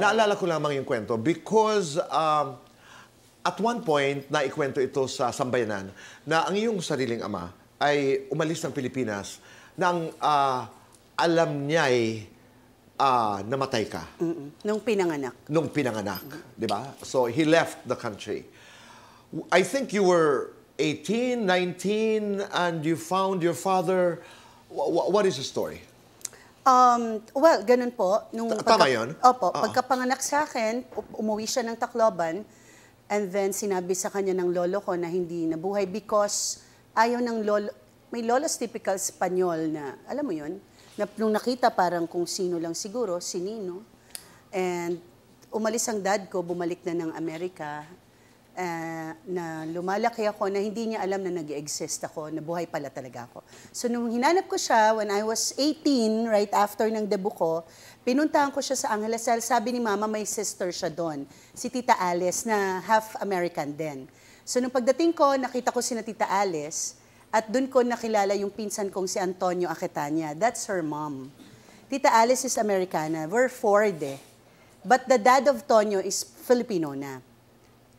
Naalala ko lamang yung kwento because at one point, naikwento ito sa sambayanan na ang iyong sariling ama ay umalis ng Pilipinas nang alam niya'y namatay ka. Nung pinanganak. Nung pinanganak, di ba? So, he left the country. I think you were 18, 19, and you found your father. What is the story? Well, ganun po. Tama yun? Opo. Pagkapanganak sa akin, umuwi siya ng Tacloban, and then sinabi sa kanya ng lolo ko na hindi nabuhay because ayaw ng lolo, may lolo's typical Espanyol na, alam mo yun, na nung nakita parang kung sino lang siguro, si Nino. And umalis ang dad ko, bumalik na ng Amerika, na lumalaki ako na hindi niya alam na nag-exist ako, na buhay pala talaga ako. So nung hinanap ko siya, when I was 18, right after ng debut ko, pinuntahan ko siya sa Angeles. Sabi ni Mama, may sister siya doon, si Tita Alice, na half American din. So nung pagdating ko, nakita ko si Tita Alice, at doon ko nakilala yung pinsan kong si Antonio Aquitania. That's her mom. Tita Alice is Americana. We're Ford eh. But the dad of Tonyo is Filipino na.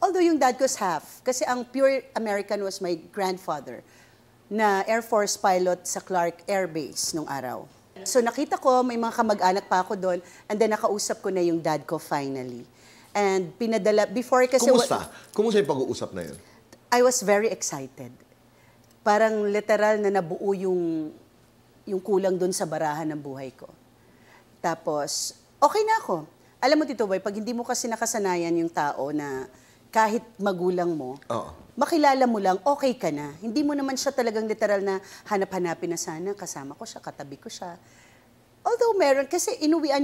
Although yung dad ko is half, kasi ang pure American was my grandfather, na Air Force pilot sa Clark Air Base nung araw. So nakita ko, may mga kamag-anak pa ako doon, and then nakausap ko na yung dad ko finally. And pinadala, before kasi... Kumusta? Kumusta yung pag-uusap na yun? I was very excited. Parang literal na nabuo yung kulang doon sa barahan ng buhay ko. Tapos, okay na ako. Alam mo, Tito Boy, pag hindi mo kasi nakasanayan yung tao na kahit magulang mo, makilala mo lang, okay ka na. Hindi mo naman siya talagang literal na hanap-hanapin na sana, kasama ko siya, katabi ko siya. Although meron, kasi inuwian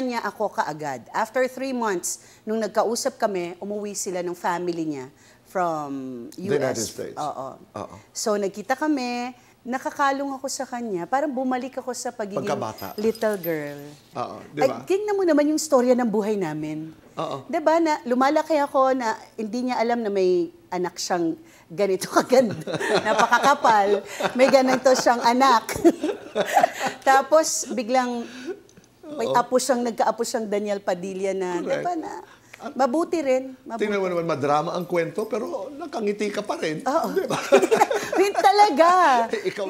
niya ako kaagad. After 3 months, nung nagkausap kami, umuwi sila ng family niya from US. The United States. Oo. So nagkita kami, nakakalong ako sa kanya, parang bumalik ako sa pagiging pagkabata. Little girl. Diba? Ay, tingnan mo naman yung storya ng buhay namin. Diba na lumalaki ako na hindi niya alam na may anak siyang ganito kaganda, napakakapal, may ganito siyang anak. Tapos biglang may nagka-apo siyang Daniel Padilla na, diba na, mabuti rin. Tingnan mo naman, madrama ang kwento, pero nakangiti ka pa rin. Oo. Diba? Talaga. Ikaw